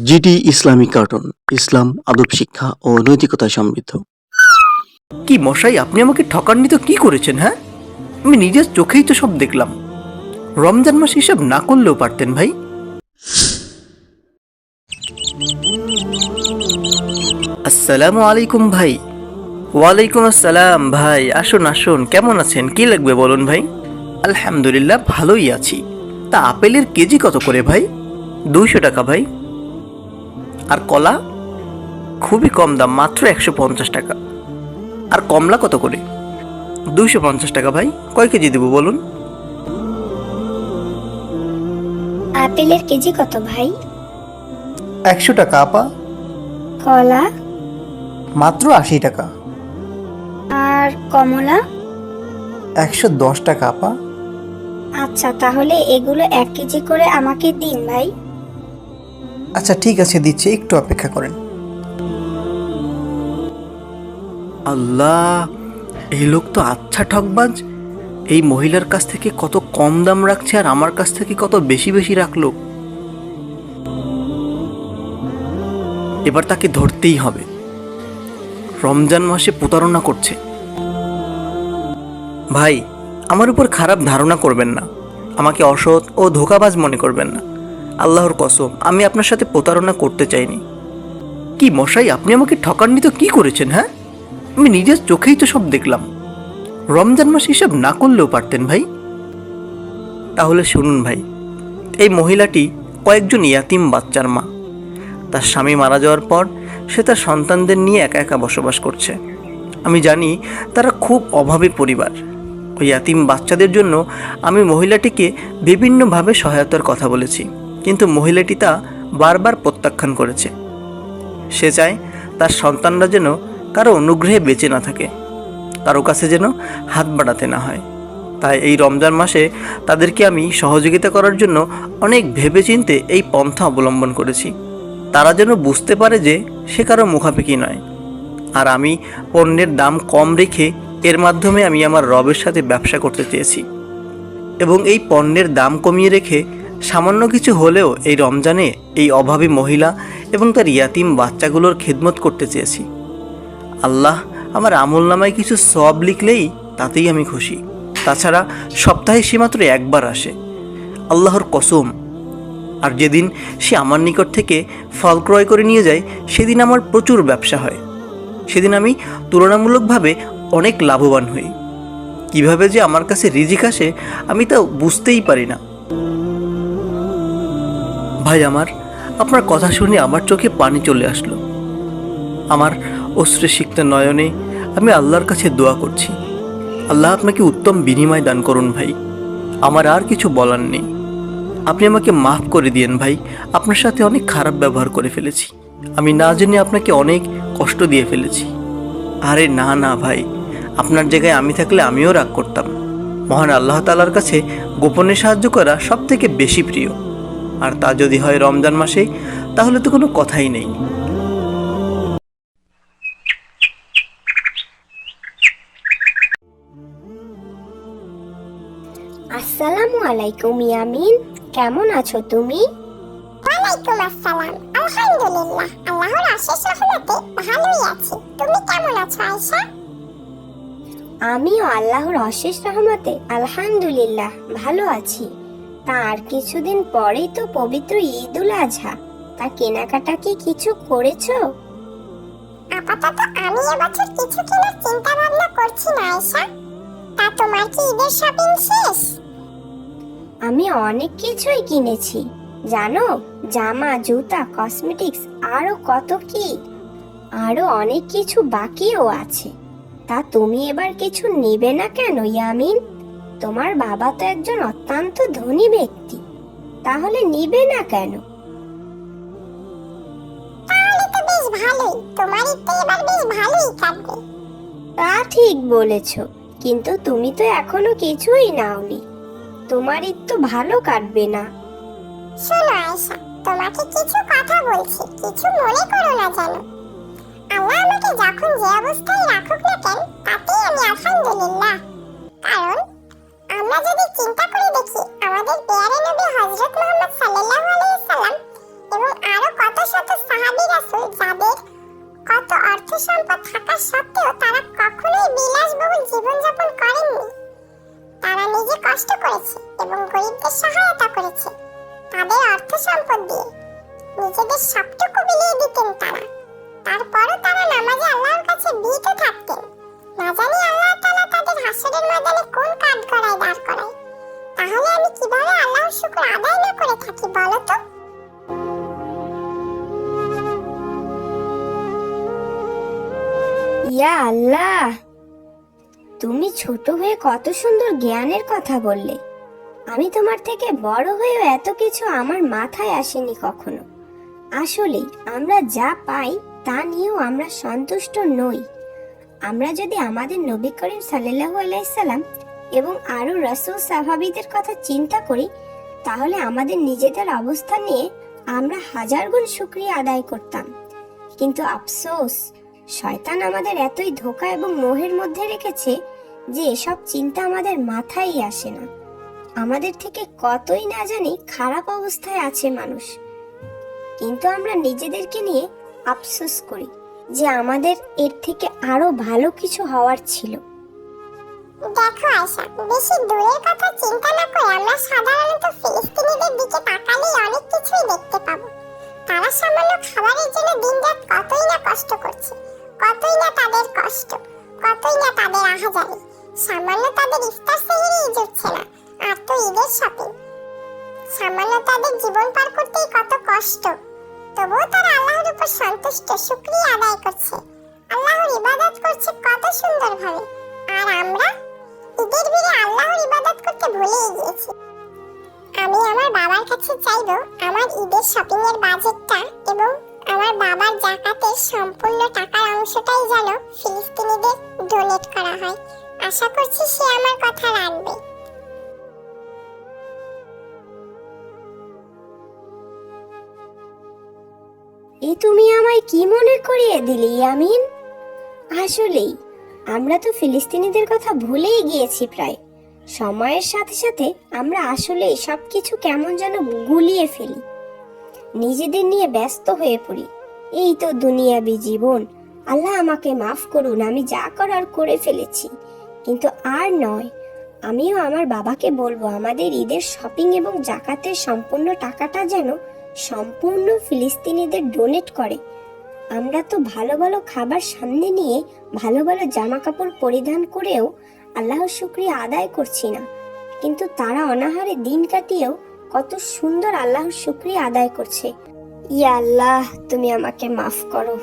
GD Islamic cartoon, ইসলাম, আদব শিক্ষা ও নৈতিকতায় সমৃদ্ধ। কি মশাই, আপনি আমাকে ঠকাননি তো কি করেছেন? হ্যাঁ, আমি নিজের চোখেই তো সব দেখলাম। রমজান মাস হিসাব না করলেও পারতেন ভাই। আসসালামু আলাইকুম ভাই। ওয়ালাইকুম আসসালাম ভাই, আসুন আসুন, কেমন আছেন? কি লাগবে বলুন ভাই। আলহামদুলিল্লাহ ভালোই আছি। তা আপেলের কেজি কত করে ভাই? 200 টাকা ভাই। আর কলা? খুবই কম দাম, মাত্র 150 টাকা। আর কমলা কত করে? 250 টাকা ভাই। কয় কেজি দেবো বলুন? আপেলের কেজি কত ভাই? 100 টাকা আপা। কলা মাত্র 80 টাকা। আর কমলা? 110 টাকা আপা। আচ্ছা, তাহলে এগুলো 1 কেজি করে আমাকে দিন ভাই। আচ্ছা ঠিক আছে, দিচ্ছি, একটু অপেক্ষা করেন। আল্লাহ, এই লোক তো আচ্ছা ঠকবাজ। এই মহিলার কাছ থেকে কত কম দাম রাখছে আর আমার কাছ থেকে কত বেশি বেশি রাখলো। এবার তাকে ধরতেই হবে। রমজান মাসে প্রতারণা করছে। ভাই, আমার উপর খারাপ ধারণা করবেন না, আমাকে অসৎ ও ধোঁকাবাজ মনে করবেন না। আল্লাহর কসম, আমি আপনার সাথে প্রতারণা করতে চাইনি। কি মশাই, আপনি আমাকে ঠকাননি তো কি করেছেন? হ্যাঁ, আমি নিজের চোখেই তো সব দেখলাম। রমজান মাস হিসাব না করলেও পারতেন ভাই। তাহলে শুনুন ভাই, এই মহিলাটি কয়েকজন ইয়াতিম বাচ্চার মা। তার স্বামী মারা যাওয়ার পর সে তার সন্তানদের নিয়ে একা একা বসবাস করছে। আমি জানি তারা খুব অভাবী পরিবার। ওই ইয়াতিম বাচ্চাদের জন্য আমি মহিলাটিকে বিভিন্নভাবে সহায়তার কথা বলেছি, কিন্তু মহিলাটি তা বারবার প্রত্যাখ্যান করেছে। সে চায় তার সন্তানরা যেন কারো অনুগ্রহে বেঁচে না থাকে, কারো কাছে যেন হাত বাড়াতে না হয়। তাই এই রমজান মাসে তাদেরকে আমি সহযোগিতা করার জন্য অনেক ভেবেচিন্তে এই পন্থা অবলম্বন করেছি। তারা যেন বুঝতে পারে যে সে কারো মুখাপেক্ষি নয়। আর আমি পণ্যের দাম কম রেখে এর মাধ্যমে আমি আমার রবের সাথে ব্যবসা করতে চেয়েছি, এবং এই পণ্যের দাম কমিয়ে রেখে সামান্য কিছু হলেও এই রমজানে এই অভাবী মহিলা এবং তার ইয়াতিম বাচ্চাগুলোর খেদমত করতে চেয়েছি। আল্লাহ আমার আমলনামায় কিছু সওয়াব লিখলেই তাতেই আমি খুশি। তাছাড়া সপ্তাহে সে মাত্র একবার আসে, আল্লাহর কসম। আর যেদিন সে আমার নিকট থেকে ফল ক্রয় করে নিয়ে যায়, সেদিন আমার প্রচুর ব্যবসা হয়। সেদিন আমি তুলনামূলকভাবে অনেক লাভবান হই। কিভাবে যে আমার কাছে রিজিক আসে আমি তা বুঝতেই পারি না। ভাই আমার, আপনার কথা শুনে আমার চোখে পানি চলে আসলো। আমার অশ্রুসিক্ত নয়নে আমি আল্লাহর কাছে দোয়া করছি, আল্লাহ আপনাকে উত্তম বিনিময় দান করুন ভাই। আমার আর কিছু বলার নেই। আপনি আমাকে মাফ করে দিয়েন ভাই, আপনার সাথে অনেক খারাপ ব্যবহার করে ফেলেছি। আমি না জেনে আপনাকে অনেক কষ্ট দিয়ে ফেলেছি। আরে না না ভাই, আপনার জায়গায় আমি থাকলে আমিও রাগ করতাম। মহান আল্লাহ তাআলার কাছে গোপনে সাহায্য করা সব থেকে বেশি প্রিয়, আর তা যদি হয় রমজান মাসে, তাহলে তো কোনো কথাই নেই। আসসালামু আলাইকুম ইয়ামিন, কেমন আছো তুমি? ওয়ালাইকুম আসসালাম। আলহামদুলিল্লাহ, আল্লাহর অশেষ রহমতে ভালোই আছি। তুমি কেমন আছো আয়েশা? আমিও আল্লাহর অশেষ রহমতে আলহামদুলিল্লাহ ভালো আছি। তার কিছুদিন পরেই তো পবিত্র ঈদুল আজহা, তা কেনাকাটা কি কিছু করেছো? আপাতত আমি এবছর কিছু কেনার চিন্তা ভাবনা করছি না আয়েশা। তা তোমার কি ঈদের শপিং শেষ? আমি অনেক কিছুই কিনেছি জানো, জামা, জুতা, কসমেটিক্স, আরো কত কি। আরো অনেক কিছু বাকিও আছে। তা তুমি এবার কিছু নিবে না কেন ইয়ামিন? তোমার বাবা তো একজন অত্যন্ত ধনী ব্যক্তি, তাহলে নিবে না কেন? তাহলে তো বেশ ভালোই, তোমার ঈদ তো এবার বেশ ভালোই কাটবে। তা ঠিক বলেছ, কিন্তু তুমি তো এখনো কিছুই নাওনি। তোমার ঈদ তো ভালো কাটবে না। শোনো আয়েশা, তোমাকে কিছু কথা বলছি, কিছু মনে করো না যেন। আল্লাহ আমাকে যখন যে অবস্থায় রাখুক না কেন, তাতেই আমি আলহামদুলিল্লাহ। কারণ আমরা যদি চিন্তা করে দেখি, আমাদের পেয়ারে নবী হযরত মুহাম্মদ সাল্লাল্লাহু আলাইহি সাল্লাম এবং আরো কত সম্পদ থাকা সত্ত্বেও তারা কখনোই বিলাসবহুল জীবনযাপন করেননি। তারা নিজে কষ্ট করেছে এবং গরিবদের সহায়তা করেছে। তাদের অর্থ সম্পদ দিয়ে নিজেদের সবটুকু বিলিয়ে দিতেন তারা। তারপরও তারা নামাজে আল্লাহর কাছে ভীত থাকতেন। না জানি আল্লাহ তাআলা তাদের হাসরের ময়দানে কোন কাঠগড়ায় দাঁড় করায়। তাহলে আমি কিভাবে আল্লাহর শুকর আদায় না করে থাকি বলো তো? ইয়া আল্লাহ, তুমি ছোট হয়ে কত সুন্দর জ্ঞানের কথা বললে। আমি তোমার থেকে বড় হয়েও এত কিছু আমার মাথায় আসেনি কখনো। আসলেই আমরা যা পাই তা নিয়েও আমরা সন্তুষ্ট নই। আমরা যদি আমাদের নবী করিম সাল্লাল্লাহু আলাইহি সাল্লাম এবং আরো রাসূল সাহাবীদের কথা চিন্তা করি, তাহলে আমাদের নিজেদের অবস্থা নিয়ে আমরা হাজার গুণ শুকরিয়া আদায় করতাম। কিন্তু আফসোস, শয়তান আমাদের এতই ধোঁকা এবং মোহের মধ্যে রেখেছে যে এসব চিন্তা আমাদের মাথায় আসে না। আমাদের থেকে কতই না জানি খারাপ অবস্থায় আছে মানুষ, কিন্তু আমরা নিজেদেরকে নিয়ে আফসোস করি যে আমাদের এর থেকে আরো ভালো কিছু হওয়ার ছিল। দেখো আয়শা, বেশি দূরের কথা চিন্তা না করে আমরা সাধারণত ফিলিস্তিনিদের দিকে তাকালেই অনেক কিছুই দেখতে পাবো। তারা সামান্য খাবারের জন্য দিনরাত কতই না কষ্ট করছে, কতই না তাদের কষ্ট, কতই না তাদের আহাজারি। সামান্য তাদের ইফতার সেহরিই জুটছে না, আর তো ঈদের শপিং। সামান্য তাদের জীবন পার করতেই কত কষ্ট, তবুও তারা আল্লাহর উপর সন্তুষ্ট, শুকরিয়া আদায় করছে, আল্লাহর ইবাদত করছে কত সুন্দরভাবে। আর আমরা ঈদের ভিড়ে আল্লাহর ইবাদত করতে ভুলেই গিয়েছি। আমি আমার বাবার কাছে চাইবো আমার ঈদের শপিং এর বাজেটটা এবং আমার বাবার যাকাতের সম্পূর্ণ টাকার অংশটাই যেন ফিলিস্তিনিদের ডোনেট করা হয়। আশা করছি সে আমার কথা রাখবে। এ তুমি আমায় কি মনে করিয়ে দিলে ইয়ামিন? আসলেই আমরা তো ফিলিস্তিনিদের কথা ভুলেই গিয়েছি প্রায়। সময়ের সাথে সাথে আমরা আসলেই সবকিছু কেমন যেন গুলিয়ে ফেলি, নিজেদের নিয়ে ব্যস্ত হয়ে পড়ি। এই তো দুনিয়াবি জীবন। আল্লাহ আমাকে মাফ করুন, আমি যা করার করে ফেলেছি, কিন্তু আর নয়। আমিও আমার বাবাকে বলবো আমাদের ঈদের শপিং এবং যাকাতের সম্পূর্ণ টাকাটা যেন সম্পূর্ণ ফিলিস্তিনিদের ডোনেট করে। আমরা তো ভালো ভালো খাবার সামনে নিয়ে ভালো ভালো জামা কাপড় পরিধান করেও আল্লাহর শুকরিয়া আদায় করছি না, কিন্তু তারা অনাহারে দিন কাটিয়েও কত সুন্দর আল্লাহর শুকরিয়া আদায় করছে। ইয়া আল্লাহ, তুমি আমাকে মাফ করো।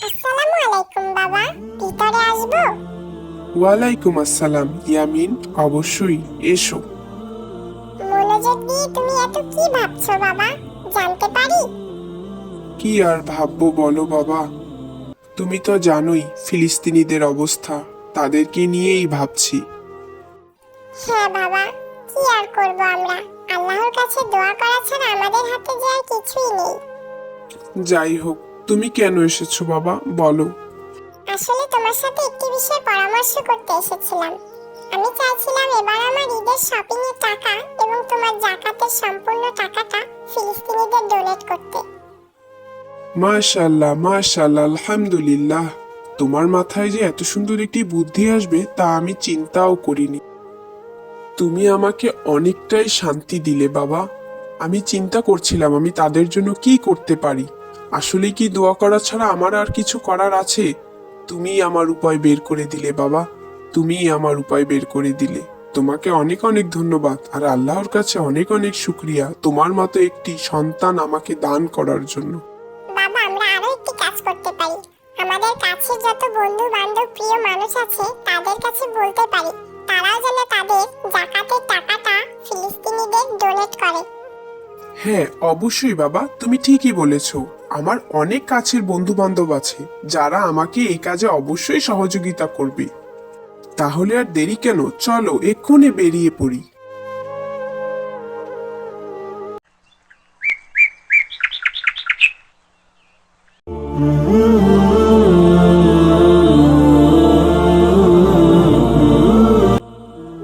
আসসালামু আলাইকুম বাবা, ভিতরে আসবো? ওয়ালাইকুম আসসালাম ইয়ামিন, অবশ্যই এসো। মনোযোগ দিয়ে তুমি এত কি ভাবছো বাবা, জানতে পারি? কি আর ভাববো বলো বাবা, তুমি তো জানোই ফিলিস্তিনিদের অবস্থা, তাদেরকে নিয়েই ভাবছি। হ্যাঁ বাবা, কি আর করবো আমরা, আল্লাহর কাছে দোয়া করা ছাড়া আমাদের হাতে যে আর কিছুই নেই। যাই হোক, তুমি কেন এসেছো বাবা, বলো। আসলে তোমার সাথে একটি বিষয়ে পরামর্শ করতে এসেছিলাম। আমি চাইছিলাম এবার আমার ঈদের শপিং এর টাকা এবং তোমার যাকাতের সম্পূর্ণ টাকাটা ফিলিস্তিনিদের ডোনেট করতে। মাশাআল্লাহ মাশাআল্লাহ, আলহামদুলিল্লাহ। তোমার মাথায় যে এত সুন্দর একটি বুদ্ধি আসবে তা আমি চিন্তাও করিনি। তুমি আমাকে অনেকটাই শান্তি দিলে বাবা। আমি চিন্তা করছিলাম আমি তাদের জন্য কি করতে পারি। আসলে কি দোয়া করা ছাড়া আমার আর কিছু করার আছে? তুমি আমার উপায় বের করে দিলে বাবা, তুমি আমার উপায় বের করে দিলে। তোমাকে অনেক অনেক ধন্যবাদ, আর আল্লাহর কাছে অনেক অনেক শুকরিয়া তোমার মতো একটি সন্তান আমাকে দান করার জন্য। বাবা, আমরা আরো একটি কাজ করতে পারি। আমাদের কাছে যত বন্ধু বান্ধব প্রিয় মানুষ আছে তাদের কাছে বলতে পারি তারাও যেন তাদের যাকাতের টাকাটা ফিলিস্তিনিদের ডোনেট করে। হ্যাঁ অবশ্যই বাবা, তুমি ঠিকই বলেছ। আমার অনেক কাছের বন্ধু বান্ধব আছে যারা আমাকে এই কাজে অবশ্যই সহযোগিতা করবে। তাহলে আর দেরি কেন, চলো এক্ষুনি বেরিয়ে পড়ি।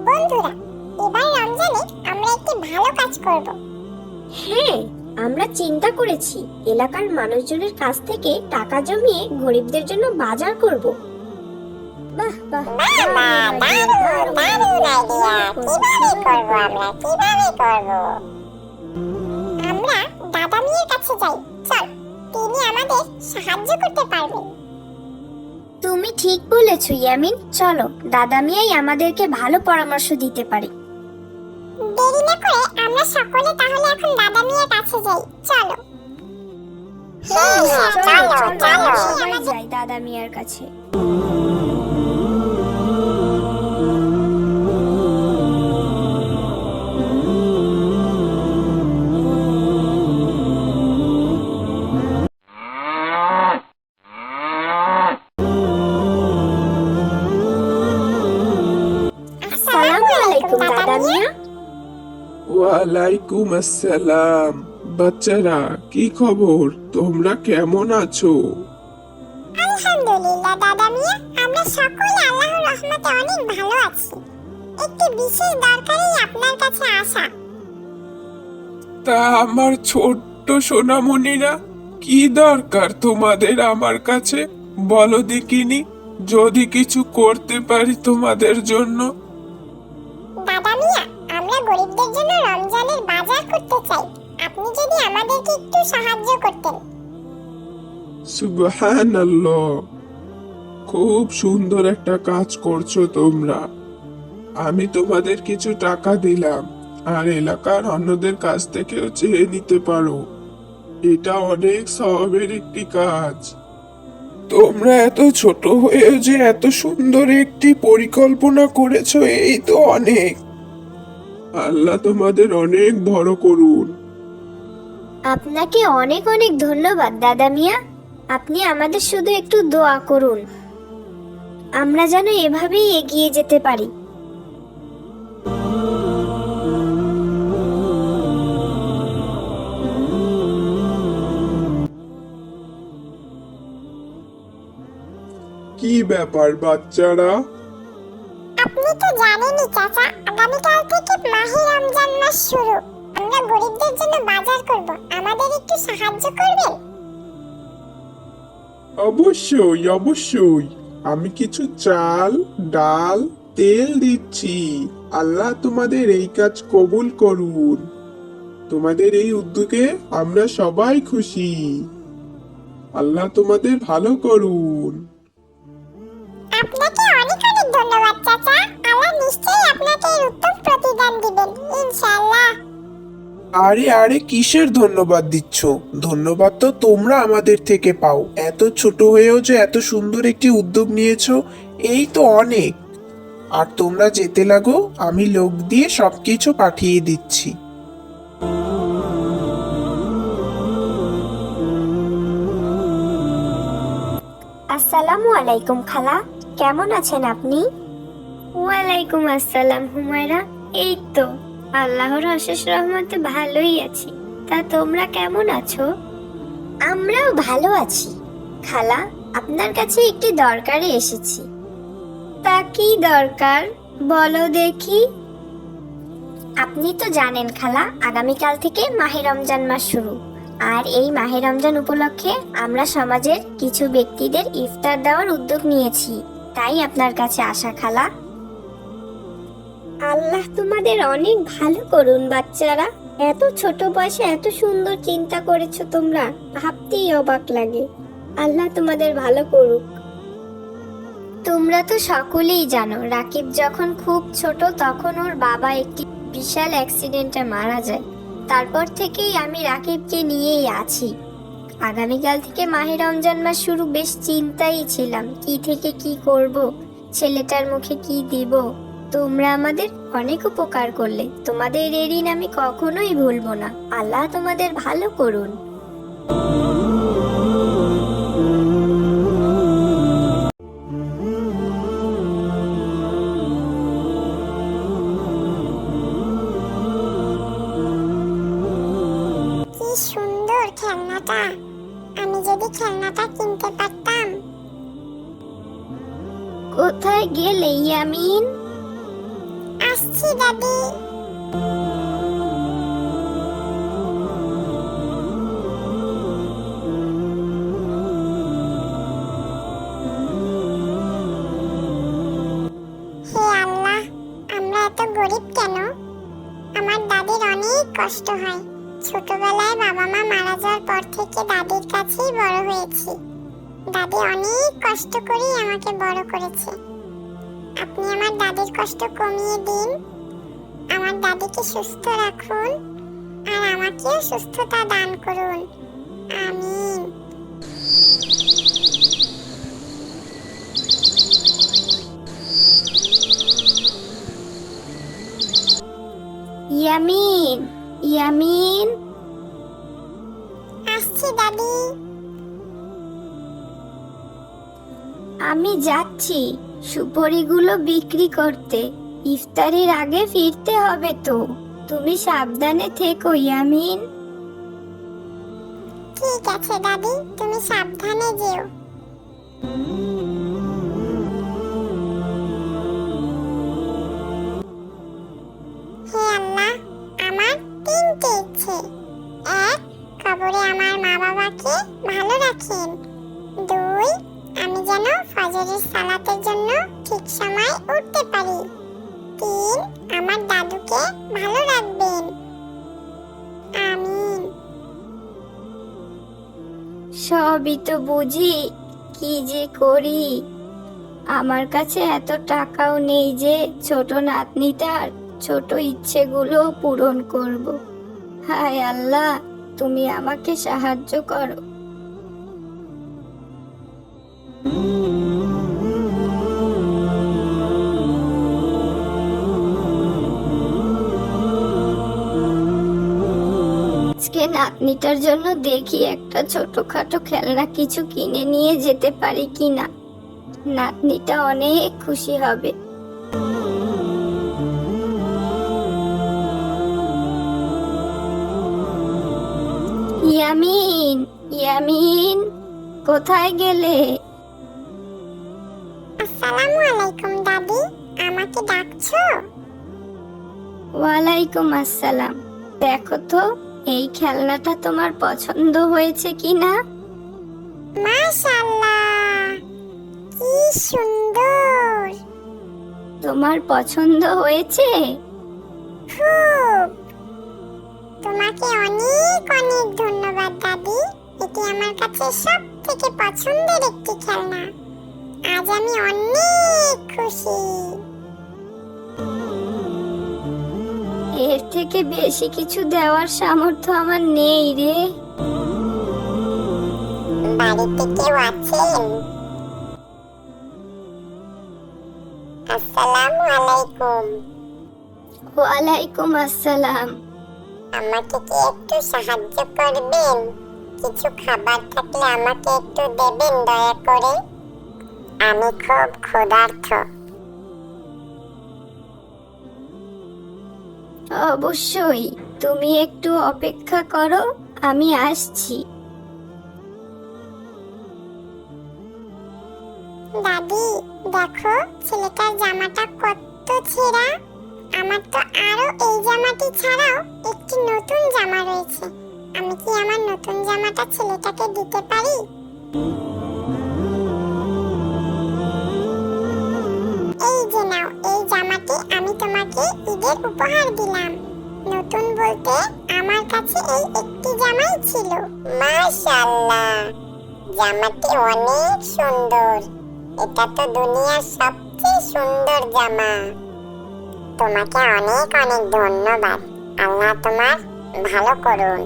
বন্ধুরা, এবার এলাকার মানুষজনের কাছ থেকে টাকা জমিয়ে গরিবদের জন্য বাজার করব। বাহ বাহ, বাবা, দারুণ দারুণ আইডিয়া। কিভাবে করব আমরা, কিভাবে করব? আমরা দাদা মিয়ার কাছে যাই। চল, তিনি আমাদের সাহায্য করতে পারবেন। তুমি ঠিক বলেছো ইয়ামিন, চলো দাদা মিয়াই আমাদেরকে ভালো পরামর্শ দিতে পারে। দেরি না করে আমরা সকলে তাহলে এখন দাদা মিয়ার কাছে যাই। চলো। হ্যাঁ, চলো চলো। সবাই যাই দাদা মিয়ার কাছে। আসসালামু আলাইকুম দাদা মিয়া। ওয়ালাইকুম আসসালাম। বাচ্চারা, কি খবর? তোমরা কেমন আছো? আলহামদুলিল্লাহ দাদা মিয়া, আমরা সকলে আল্লাহর রহমতে অনেক ভালো আছি। একটি বিশেষ দরকারেই আপনার কাছে আসা। তা আমার ছোট্ট সোনামণিরা, কি দরকার তোমাদের আমার কাছে? বলো দেখিনি, যদি কিছু করতে পারি তোমাদের জন্য। দাদা মিয়া, আমরা গরিবদের জন্য রমজানের বাজার করতে চাই। আপনি যদি আমাদেরকে একটু সাহায্য করতেন। সুবহানাল্লাহ, খুব সুন্দর একটা কাজ করছো তোমরা। আমি তোমাদের কিছু টাকা দিলাম, আর এলাকার অন্যদের কাছ থেকেও চেয়ে নিতে পারো। এটা অনেক সওয়াবের একটি কাজ। তোমরা এত ছোট হয়েও যে এত সুন্দর একটি পরিকল্পনা করেছো, এই তো অনেক। আল্লাহ তোমাদের অনেক বড় করুন। আপনাকে অনেক অনেক ধন্যবাদ দাদা মিয়া। আপনি আমাদের শুধু একটু দোয়া করুন, আমরা যেন এভাবেই এগিয়ে যেতে পারি। কি ব্যাপার বাচ্চারা? আপনি তো জানেনই চাচা, আগামীকাল থেকে মাহে রমজান মাস শুরু। আমরা গরিবদের জন্য বাজার করব। আমাদের একটু সাহায্য করবেন? অবশ্যই অবশ্যই, আমি কিছু চাল, ডাল, তেল দিচ্ছি। আল্লাহ তোমাদের এই কাজ কবুল করুন। তোমাদের এই উদ্যোগে আমরা সবাই খুশি। আল্লাহ তোমাদের ভালো করুন। আপনাকে অনেক অনেক ধন্যবাদ চাচা। আল্লাহ নিশ্চয়ই আপনাকে এর উত্তম প্রতিদান দিবেন ইনশাআল্লাহ। আরে আরে, কিসের ধন্যবাদ দিচ্ছ? ধন্যবাদ তো তোমরা আমাদের থেকে পাও। এত ছোট হয়েও যে এত সুন্দর একটি উদ্যোগ নিয়েছো, এই তো অনেক। আর তোমরা যেতে লাগো, আমি লোক দিয়ে সবকিছু পাঠিয়ে দিচ্ছি। আসসালামু আলাইকুম খালা, কেমন আছেন আপনি? ওয়ালাইকুম আসসালাম হুমায়রা। এই তো আল্লাহর অশেষ রহমতে ভালোই আছি। তা তোমরা কেমন আছো? আমরাও ভালো আছি। খালা, আপনার কাছে একটি দরকারে এসেছি। তা কি দরকার বলো দেখি। আপনি তো জানেন খালা, আগামীকাল থেকে মাহে রমজান মাস শুরু। আর এই মাহে রমজান উপলক্ষে আমরা সমাজের কিছু ব্যক্তিদের ইফতার দেওয়ার উদ্যোগ নিয়েছি, তাই আপনার কাছে আসা খালা। আল্লাহ তোমাদের অনেক ভালো করুন বাচ্চারা। এত ছোট বয়সে এত সুন্দর চিন্তা করেছো তোমরা, ভাবতেই অবাক লাগে। আল্লাহ তোমাদের ভালো করুক। তোমরা তো সকলেই জানো, রাকিব যখন খুব ছোট তখন ওর বাবা একটি বিশাল অ্যাক্সিডেন্টে মারা যায়। তারপর থেকেই আমি রাকিবকে নিয়েই আছি। আগামীকাল থেকে মাহে রমজান মাস শুরু, বেশ চিন্তাই ছিলাম কি থেকে কি করব, ছেলেটার মুখে কি দিব। তোমরা আমাদের অনেক উপকার করলে, তোমাদের এই ঋণ আমি কখনোই ভুলবো না। আল্লাহ তোমাদের ভালো করুন। কি সুন্দর খেলনাটা। আমি যদি খেলনাটা কিনতে পারতাম। কোথায় গেলে ইয়ামিন? আসছি দাদি। গরিব কেন? আমার দাদির অনেক কষ্ট হয়। ছোটবেলায় বাবা মা মারা যাওয়ার পর থেকে দাদির কাছেই বড় হয়েছি। দাদি অনেক কষ্ট করেই আমাকে বড় করেছে। আপনি আমার দাদির কষ্ট কমিয়ে দিন, আমার দাদিকে সুস্থ রাখুন, আর আমাকেও সুস্থতা দান করুন। আমিন। ইয়ামিন, ইয়ামিন, আসছি দাদি। আমি যাচ্ছি সুপারিগুলো বিক্রি করতে। ইফতারির আগে ফিরতে হবে তো। তুমি সাবধানে থেকো ইয়ামিন। ঠিক আছে দাদি, তুমি সাবধানে যেও। হে আল্লাহ, আমার 3টে ইচ্ছে। 1, কবরে আমার মা বাবাকে ভালো রাখেন। 2, আমি যেন ফজরের সালাতের জন্য ঠিক সময় উঠতে পারি। 3, আমার দাদুকে ভালো রাখবেন। আমিন। সবই তো বুঝি, কি যে করি। আমার কাছে এত টাকাও নেই যে ছোট নাতনিটার ছোট ইচ্ছেগুলো পূরণ করব। হায় আল্লাহ, তুমি আমাকে সাহায্য করো। আজকে নাতনিটার জন্য দেখি একটা ছোটখাটো খেলনা কিছু কিনে নিয়ে যেতে পারি কিনা। নাতনিটা অনেক খুশি হবে। ইয়ামিন, ইয়ামিন, কোথায় গেলে? আসসালামু আলাইকুম দাদি, আমাকে ডাকছো? ওয়ালাইকুম আসসালাম। দেখো তো এই খেলনাটা তোমার পছন্দ হয়েছে কিনা? মাশাআল্লাহ, কি সুন্দর। তোমার পছন্দ হয়েছে? খুব। তোমাকে অনেক অনেক ধন্যবাদ দাদি, এটি আমার কাছে সবথেকে পছন্দের একটি খেলনা। আজ আমি অনেক খুশি। এর থেকে বেশি কিছু দেওয়ার সামর্থ্য আমার নেই রে। বাড়িতে কেউ আছেন? আসসালামু আলাইকুম। ওয়ালাইকুম আসসালাম। আমাকে কি একটু সাহায্য করবেন? কিছু খাবার থাকলে আমাকে একটু দেবেন দয়া করে, আমি খুব ক্ষুধার্ত। অবশ্যই, তুমি একটু অপেক্ষা করো, আমি আসছি। দাদি দেখো, ছেলেটার জামাটা কত ছেঁড়া। আমার তো আরো এই জামাটি ছাড়াও একটি নতুন জামা রয়েছে। আমি কি আমার নতুন জামাটা ছেলেটাকে দিতে পারি? এই যে নাও, এই জামাটি আমি তোমাকে ঈদের উপহার দিলাম। নতুন বলতে আমার কাছে এই একটি জামাই ছিল। মাশাআল্লাহ, জামাটি অনেক সুন্দর। এটা তো দুনিয়ার সবচেয়ে সুন্দর জামা। তোমাকে অনেক অনেক ধন্যবাদ। আল্লাহ তোমার ভালো করুন।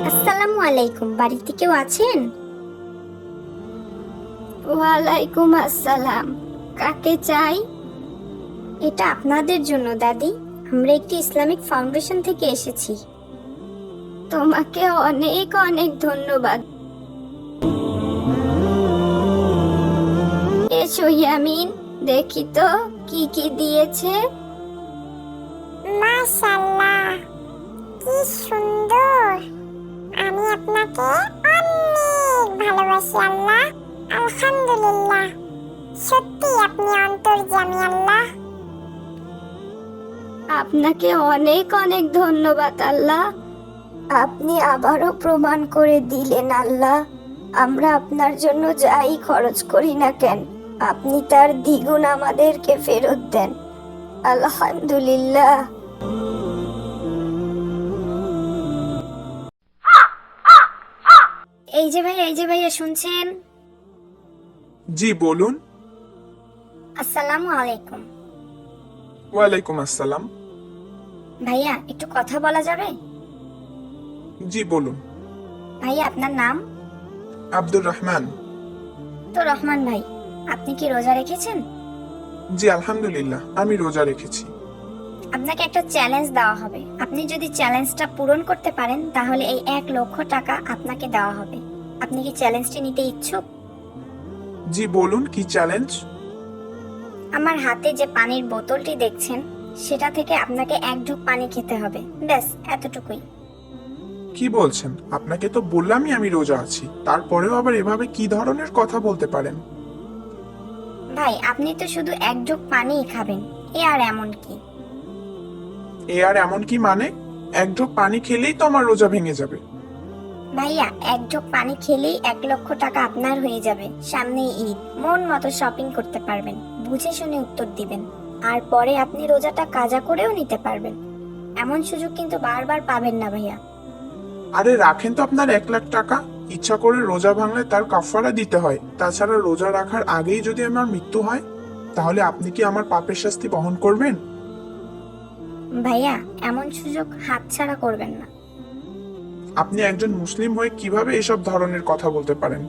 আসসালামু আলাইকুম, বাড়িতে কেউ আছেন? ওয়ালাইকুম আসসালাম। কাকে চাই? এটা আপনাদের জন্য দাদি, আমরা একটি ইসলামিক ফাউন্ডেশন থেকে এসেছি। তোমাকে অনেক অনেক ধন্যবাদ। এসো ইয়ামিন, দেখি তো কি কি দিয়েছে। মাশাআল্লাহ, কি সুন্দর। আমি আপনাকে অনেক ভালোবাসি আল্লাহ। আলহামদুলিল্লাহ, সত্যি আপনি অন্তর্যামী আল্লাহ। আপনাকে অনেক অনেক ধন্যবাদ আল্লাহ। আপনি আবারও প্রমাণ করে দিলেন আল্লাহ, আমরা আপনার জন্য যাই খরচ করি না কেন আপনি তার দ্বিগুণ আমাদেরকে ফেরত দেন। আলহামদুলিল্লাহ। এই যে ভাইয়া শুনছেন? জি বলুন। আসসালামু আলাইকুম। ওয়ালাইকুম আসসালাম। ভাইয়া একটু কথা বলা যাবে? জি বলুন। ভাইয়া আপনার নাম? আব্দুর রহমান। তো রহমান ভাই, আপনি কি রোজা রেখেছেন? জি আলহামদুলিল্লাহ, আমি রোজা রেখেছি। আপনাকে একটা চ্যালেঞ্জ দেওয়া হবে। আপনি যদি চ্যালেঞ্জটা পূরণ করতে পারেন তাহলে এই 1 লক্ষ টাকা আপনাকে দেওয়া হবে। আপনি কি চ্যালেঞ্জটি নিতে ইচ্ছুক? জি বলুন, কি চ্যালেঞ্জ? আমার হাতে যে পানির বোতলটি দেখছেন সেটা থেকে আপনাকে 1 ঢোক পানি খেতে হবে, ব্যাস এতটুকুই। কি বলছেন? আপনাকে তো বললামই আমি রোজা আছি, তারপরেও আবার এভাবে কি ধরনের কথা বলতে পারেন? ভাই আপনি তো শুধু 1 ঢোক পানিই খাবেন, এ আর এমন কি? এ আর এমন কি মানে? 1 ঢোক পানি খেলেই তো আমার রোজা ভেঙে যাবে। ভাইয়া 1 ঢোক পানি খেলেই 1 লক্ষ টাকা আপনার হয়ে যাবে। সামনেই ঈদ, মন মতো শপিং করতে পারবেন, বুঝে শুনে উত্তর দিবেন, আর পরে আপনি রোজাটা কাজা করেও নিতে পারবেন। এমন সুযোগ কিন্তু বারবার পাবেন না ভাইয়া। আরে রাখেন তো আপনার 1 লাখ টাকা। ইচ্ছা করে রোজা ভাঙলে তার কাফারা দিতে হয়। তাছাড়া রোজা রাখার আগেই যদি আমার মৃত্যু হয় তাহলে আপনি কি আমার পাপের শাস্তি বহন করবেন? ভাইয়া এমন সুযোগ হাতছাড়া করবেন না। আপনি একজন মুসলিম হয়ে কিভাবে এসব ধরনের কথা বলতে পারেন?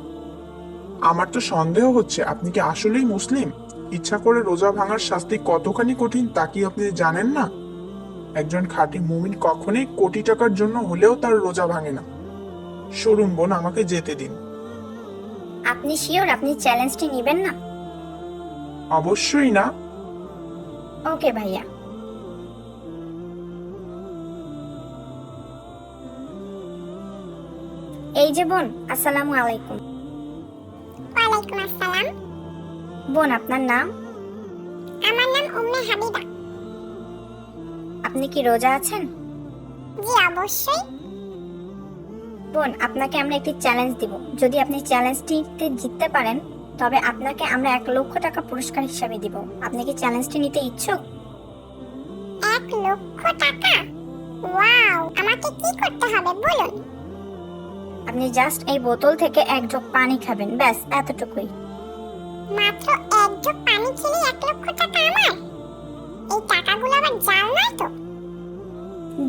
আমার তো সন্দেহ হচ্ছে আপনি কি আসলেই মুসলিম। ইচ্ছা করে রোজা ভাঙার শাস্তি কতখানি কঠিন তা কি আপনি জানেন না? একজন খাঁটি মুমিন কখনোই কোটি টাকার জন্য হলেও তার রোজা ভাঙে না। সরুন বোন, আমাকে যেতে দিন। আপনি শিওর আপনি চ্যালেঞ্জটি নেবেন না? অবশ্যই না। ওকে ভাইয়া। এই যে বোন, আসসালামু আলাইকুম। ওয়ালাইকুম আসসালাম। বোন আপনার নাম? আমার নাম উম্মে হাবিবা। আপনি কি রোজা আছেন? জি অবশ্যই। বোন আপনাকে আমরা একটি চ্যালেঞ্জ দিব। যদি আপনি চ্যালেঞ্জটিতে জিততে পারেন তবে আপনাকে আমরা 1 লক্ষ টাকা পুরস্কার হিসাবে দিব। আপনি কি চ্যালেঞ্জটি নিতে ইচ্ছুক? 1 লক্ষ টাকা? ওয়াও, আমাকে কি করতে হবে বলুন? আপনি জাস্ট এই বোতল থেকে 1 ঢোক পানি খাবেন, ব্যাস এতটুকুই। মাত্র 1 ঢোক পানি খেলে 1 লক্ষ টাকা আমার? এই টাকাগুলো আবার জাল নয় তো?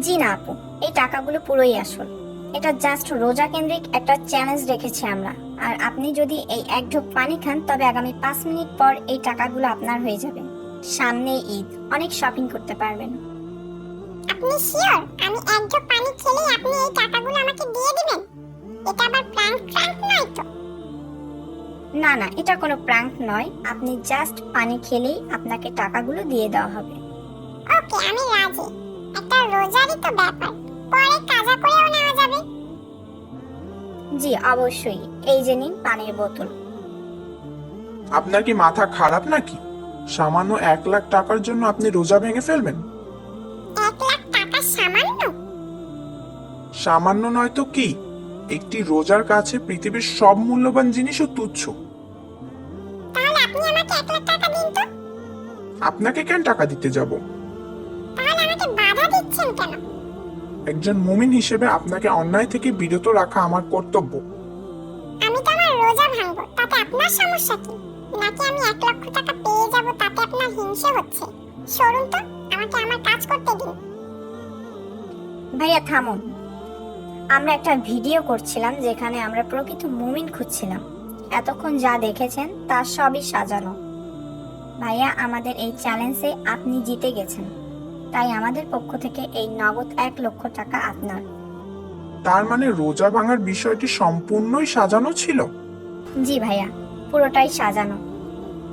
জি না আপু, এই টাকাগুলো পুরোই আসল। এটা জাস্ট রোজা কেন্দ্রিক একটা চ্যালেঞ্জ রেখেছি আমরা। আর আপনি যদি এই 1 ঢোক পানি খান তবে আগামী 5 মিনিট পর এই টাকাগুলো আপনার হয়ে যাবে। সামনেই ঈদ, অনেক শপিং করতে পারবেন। আপনি শিওর আমি 1 ঢোক পানি খেলেই আপনি এই টাকাগুলো আমাকে দিয়ে দিবেন? এটা আবার প্র্যাঙ্ক নয় তো? না না, এটা কোনো প্র্যাঙ্ক নয়। আপনি জাস্ট পানি খেলেই আপনাকে টাকাগুলো দিয়ে দেওয়া হবে। ওকে, আমি রাজি। একটা রোজারই তো ব্যাপার, পরে কাজা করেও নেওয়া যাবে। জি অবশ্যই। এই যে নিন পানির বোতল। আপনার কি মাথা খারাপ নাকি? সামান্য 1 লাখ টাকার জন্য আপনি রোজা ভেঙে ফেলবেন? 1 লাখ টাকা সামান্য? সামান্য নয় তো কি? একটি রোজার কাছে পৃথিবীর সব মূল্যবান জিনিসও তুচ্ছ। তাহলে আপনি আমাকে 1 লাখ টাকা দিন তো। আপনাকে কেন টাকা দিতে যাব? তাহলে আমাকে বাধা দিচ্ছেন কেন? একজন মুমিন হিসেবে আপনাকে অন্যায় থেকে বিরত রাখা আমার কর্তব্য। আমি তো আমার রোজা ভাঙবো, তাতে আপনার সমস্যা কি? নাকি আমি 1 লক্ষ টাকা পেয়ে যাব তাতে আপনার হিংসে হচ্ছে? সরুন তো, আমাকে আমার কাজ করতে দিন। ভাইয়া থামুন। আমরা একটা ভিডিও করছিলাম যেখানে আমরা প্রকৃত মুমিন খুঁজছিলাম। এতক্ষণ যা দেখেছেন তা সবই সাজানো। ভাইয়া আমাদের এই চ্যালেঞ্জে আপনি জিতে গেছেন, তাই আমাদের পক্ষ থেকে এই নগদ 1 লক্ষ টাকা আপনার। তার মানে রোজা ভাঙার বিষয়টি সম্পূর্ণই সাজানো ছিল? জি ভাইয়া, পুরোটাই সাজানো।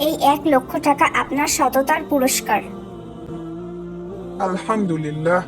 এই 1 লক্ষ টাকা আপনার সততার পুরস্কার। আলহামদুলিল্লাহ।